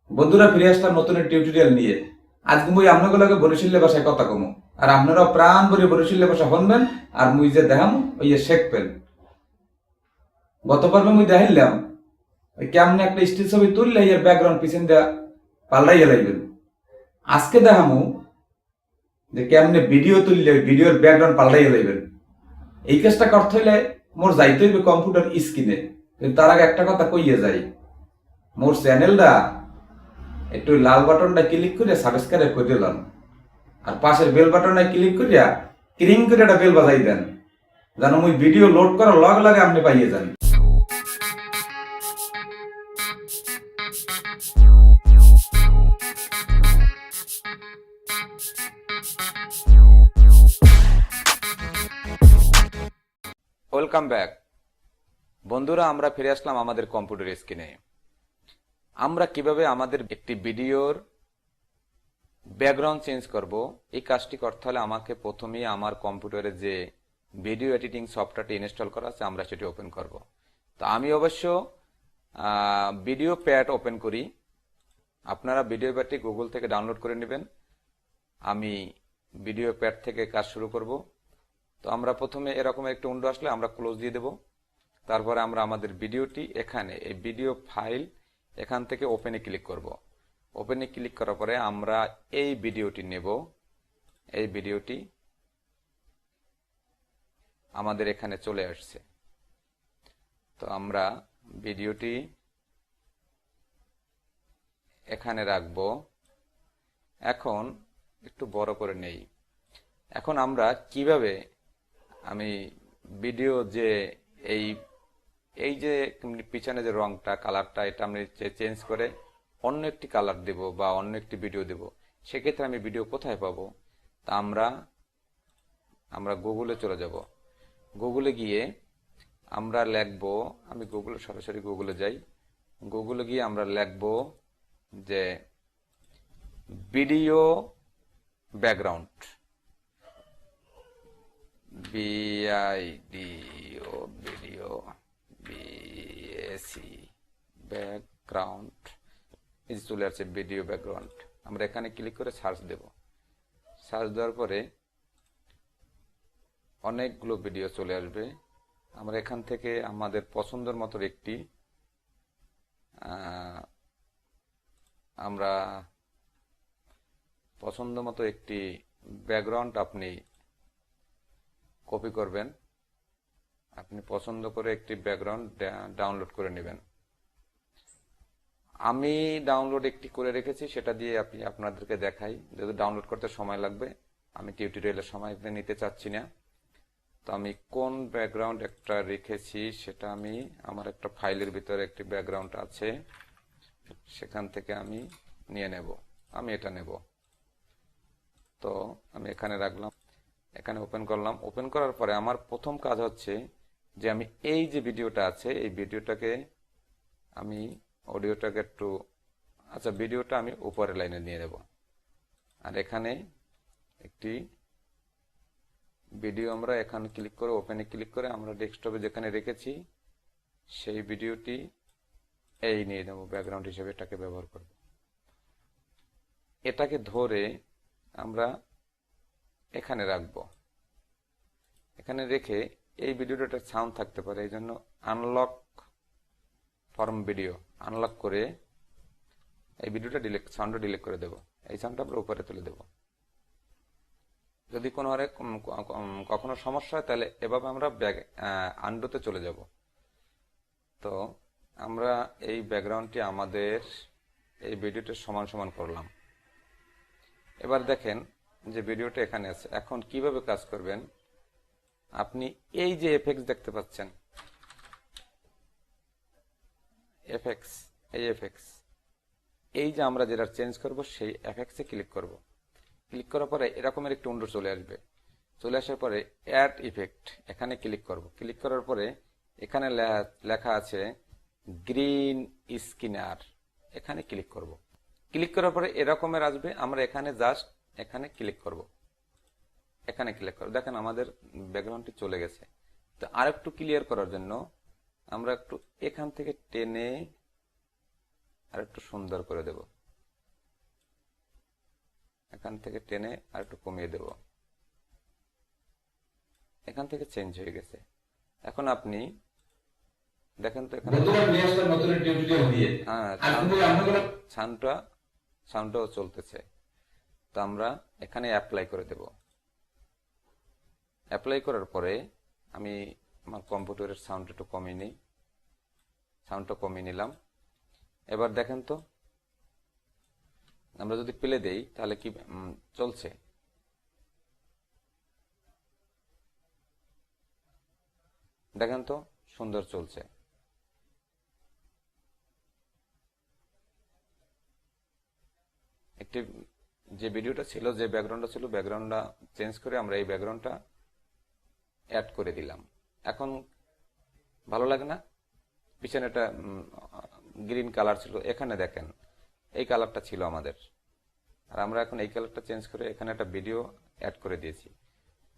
বন্ধুরা ফিরে আসলাম নতুন টিউটোরিয়াল নিয়ে। আজকে মুই আপনাগুলোকে বরিশালে ভাষায় কথা কমু, আর আপনারাও প্রাণ ভরে বরিশালে ভাষা শুনবেন। আর মুই যে দেখাম ওই যে শেখবেন। গত পর্বে মুই দেখাইলাম ওই কেমনে একটা স্টিল ছবি তুললে এর ব্যাকগ্রাউন্ড পিছন দেয়া পাল্টাইয়া লাগবেন। আজকে দেখামু যে কেমনে ভিডিও তুললে ওই ভিডিওর ব্যাকগ্রাউন্ড পাল্টাইয়া লাগবেন। এই কাজটা করতে হইলে মোর যাইতে হইবে কম্পিউটার স্ক্রিনে। কিন্তু তার আগে একটা কথা কইয়ে যাই, মোর চ্যানেলটা একটু লাল বাটনটা ক্লিক করে সাবস্ক্রাইব করে দিলাম, আর পাশের বেল বাটনে ক্লিক করিয়া ক্রিং করে একটা বেল বাজাই দেন, যেন মুই ভিডিও লোড করার লগে লগে আপনি পাইয়ে যান। ওয়েলকাম ব্যাক বন্ধুরা, আমরা ফিরে আসলাম আমাদের কম্পিউটার স্ক্রিনে। আমরা কিভাবে আমাদের একটি ভিডিওর ব্যাকগ্রাউন্ড চেঞ্জ করব, এই কাজটি করতে হলে আমাকে প্রথমেই আমার কম্পিউটারে যে ভিডিও এডিটিং সফটওয়্যারটি ইনস্টল করা আছে আমরা সেটি ওপেন করব। তো আমি অবশ্য ভিডিও প্যাড ওপেন করি। আপনারা ভিডিও প্যাডটি গুগল থেকে ডাউনলোড করে নেবেন। আমি ভিডিও প্যাড থেকে কাজ শুরু করব। তো আমরা প্রথমে এরকম একটা উইন্ডো আসলে আমরা ক্লোজ দিয়ে দেব। তারপরে আমরা আমাদের ভিডিওটি এখানে এই ভিডিও ফাইল এখান থেকে ওপেনে ক্লিক করব। ওপেনে ক্লিক করার পরে আমরা এই ভিডিওটি নেব। এই ভিডিওটি আমাদের এখানে চলে আসছে। তো আমরা ভিডিওটি এখানে রাখব। এখন একটু বড় করে নেই। এখন আমরা কিভাবে আমি ভিডিও যে এই এই যে পিছনে যে রংটা কালারটা এটা আমি চেঞ্জ করে অন্য একটি কালার দেব বা অন্য একটি ভিডিও দেব, সেক্ষেত্রে আমি ভিডিও কোথায় পাবো? তা আমরা গুগলে চলে যাব। গুগলে গিয়ে আমরা লিখব, আমি গুগলে সরাসরি গুগলে যাই। গুগলে গিয়ে আমরা লিখব যে ভিডিও ব্যাকগ্রাউন্ড, বিআইডিও ভিডিও বিএসি ব্যাকগ্রাউন্ড, এই যে চলে আসছে ভিডিও ব্যাকগ্রাউন্ড। আমরা এখানে ক্লিক করে সার্চ দেব। সার্চ দেওয়ার পরে অনেকগুলো ভিডিও চলে আসবে। আমরা এখান থেকে আমাদের পছন্দের মতো একটি আমরা পছন্দ মতো একটি ব্যাকগ্রাউন্ড আপনি কপি করবেন। আপনি পছন্দ করে একটি ব্যাকগ্রাউন্ড ডাউনলোড করে নেবেন। আমি ডাউনলোড একটি করে রেখেছি, সেটা দিয়ে আপনাদেরকে দেখাই। যদি ডাউনলোড করতে সময় লাগবে, আমি টিউটোরিয়ালের সময় নিতে চাচ্ছি না। তো আমি কোন ব্যাকগ্রাউন্ড একটা রেখেছি সেটা আমি আমার একটা ফাইলের ভিতরে একটি ব্যাকগ্রাউন্ড আছে, সেখান থেকে আমি নিয়ে নেব। আমি এটা নেব। তো আমি এখানে রাখলাম, এখানে ওপেন করলাম। ওপেন করার পরে আমার প্রথম কাজ হচ্ছে যে আমি এই যে ভিডিওটা আছে এই ভিডিওটাকে আমি অডিওটাকে একটু ভিডিওটা আমি উপরের লাইনে নিয়ে নেব। আর এখানে একটি ভিডিও আমরা এখানে ক্লিক করে ওপেনে ক্লিক করে আমরা ডেস্কটপে যেখানে রেখেছি সেই ভিডিওটি এই নিয়ে নেব, ব্যাকগ্রাউন্ড হিসেবে এটাকে ব্যবহার করব। এটাকে ধরে আমরা এখানে রাখব। এখানে রেখে এই ভিডিওটা সাউন্ড থাকতে পারে, এই জন্য আনলক ফর্ম ভিডিও আনলক করে এই ভিডিওটা সাউন্ডটা ডিলিট করে দেব। এই সাউন্ডটা আমরা উপরে তুলে দেব। যদি কোনো হারে কখনো সমস্যা হয় তাহলে এভাবে আমরা আন্ডুতে চলে যাব। তো আমরা এই ব্যাকগ্রাউন্ডটি আমাদের এই ভিডিওটা সমান সমান করলাম। এবার দেখেন যে ভিডিওটা এখানে আছে। এখন কিভাবে কাজ করবেন, আপনি এই যে এফেক্টস দেখতে পাচ্ছেন, এফেক্টস, এই যে আমরা যেটা চেঞ্জ করব সেই এফেক্টসে ক্লিক করব। ক্লিক করার পরে এরকমের একটি উইন্ডো চলে আসবে। চলে আসার পরে অ্যাড ইফেক্ট, এখানে ক্লিক করব। ক্লিক করার পরে এখানে লেখা আছে গ্রিন স্ক্রিনার, এখানে ক্লিক করব। ক্লিক করার পরে এরকমের আসবে। আমরা এখানে জাস্ট এখানে ক্লিক করব। এখানে ক্লিক করব, দেখেন আমাদের ব্যাকগ্রাউন্ডটি চলে গেছে। তো আরেকটু ক্লিয়ার করার জন্য আমরা একটু এখান থেকে টেনে আর একটু সুন্দর করে দেব, এখান থেকে টেনে আর একটু কমিয়ে দেব, এখান থেকে চেঞ্জ হয়ে গেছে। এখন আপনি দেখেন তো এখানে সাউন্ডটাও চলতেছে। তো আমরা এখানে অ্যাপ্লাই করে দেব। অ্যাপ্লাই করার পরে আমি আমার কম্পিউটারের সাউন্ড একটু কমিয়ে নিই, সাউন্ডটা কমিয়ে নিলাম। এবার দেখেন তো আমরা যদি প্লে দেই তাহলে কি চলছে? দেখেন তো সুন্দর চলছে। একটি যে ভিডিওটা ছিল, যে ব্যাকগ্রাউন্ডটা ছিল, ব্যাকগ্রাউন্ডটা চেঞ্জ করে আমরা এই ব্যাকগ্রাউন্ডটা অ্যাড করে দিলাম। এখন ভালো লাগে না? পিছনে একটা গ্রিন কালার ছিল, এখানে দেখেন এই কালারটা ছিল আমাদের, আর আমরা এখন এই কালারটা চেঞ্জ করে এখানে একটা ভিডিও অ্যাড করে দিয়েছি।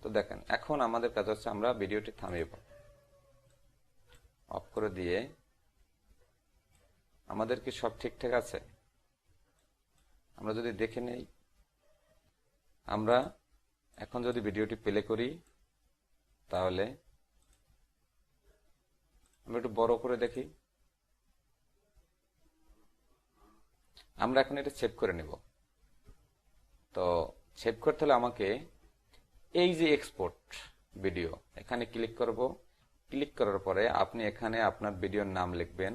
তো দেখেন এখন আমাদের কাজ হচ্ছে আমরা ভিডিওটি থামিয়ে অফ করে দিয়ে আমাদের কি সব ঠিকঠাক আছে? আমরা যদি দেখে নেই, আমরা এখন যদি ভিডিওটি প্লে করি তাহলে আমরা একটু বড় করে দেখি। আমরা এখন এটা সেভ করে নেব। তো সেভ করতে হলে আমাকে এই যে এক্সপোর্ট ভিডিও, এখানে ক্লিক করব। ক্লিক করার পরে আপনি এখানে আপনার ভিডিওর নাম লিখবেন।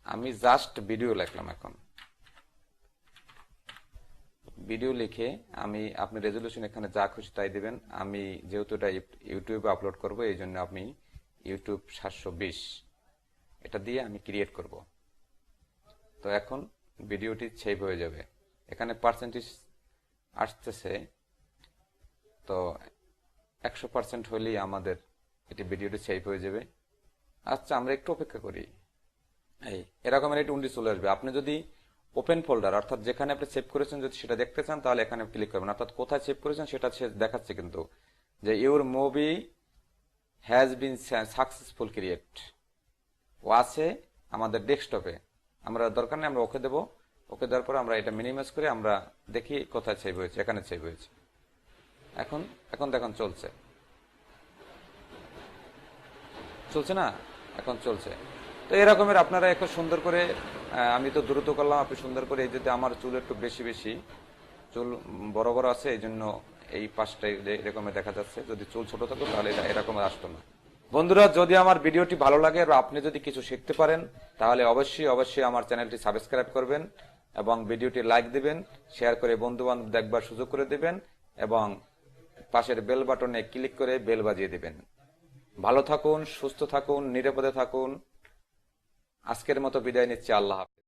আমি জাস্ট ভিডিও লিখলাম। এখন ভিডিও লিখে আপনি রেজলিউশন এখানে যা খুশি তাই দিবেন। আমি যেহেতু এটা ইউটিউবে আপলোড করব, এই জন্য আমি ইউটিউব 720 এটা দিয়ে আমি ক্রিয়েট করব। তো এখন ভিডিওটি সেভ হয়ে যাবে। এখানে পার্সেন্টেজ আসতেছে, তো 100% হলেই আমাদের এটি ভিডিওটি সেভ হয়ে যাবে। আচ্ছা, আমরা একটু অপেক্ষা করি। এরকমের একটু উন্ডি চলে আসবে। আপনি যদি ওপেন ফোল্ডার অর্থাৎ যেখানে আপনি সেভ করেছেন যদি সেটা দেখতে চান তাহলে এখানে ক্লিক করবেন। অর্থাৎ কোথায় সেভ করেছেন সেটা দেখাচ্ছে কিন্তু যে your movie has been successful create ও আছে আমাদের ডেস্কটপে। আমরা দরকার নেই, আমরা ওকে দেবো। ওকে দেওয়ার পর আমরা এটা মিনিমাইজ করে আমরা দেখি কোথায় সেভ হয়েছে। এখানে সেভ হয়েছে। এখন দেখুন চলছে না? এখন চলছে। তো এরকমের আপনারা একটু সুন্দর করে, আমি তো দ্রুত করলাম, আপনি সুন্দর করে, এই যদি আমার চুল একটু বেশি চুল বড় বড় আছে এই জন্য এই পাশটাই এরকমের দেখা যাচ্ছে। যদি চুল ছোট থাকতো তাহলে এটা এরকমের আসতো না। বন্ধুরা, যদি আমার ভিডিওটি ভালো লাগে আর আপনি যদি কিছু শিখতে পারেন তাহলে অবশ্যই আমার চ্যানেলটি সাবস্ক্রাইব করবেন এবং ভিডিওটি লাইক দিবেন, শেয়ার করে বন্ধু বান্ধব দেখবার সুযোগ করে দিবেন এবং পাশের বেল বাটনে ক্লিক করে বেল বাজিয়ে দিবেন। ভালো থাকুন, সুস্থ থাকুন, নিরাপদে থাকুন। আজকের মতো বিদায় নিচ্ছি। আল্লাহ হাফেজ।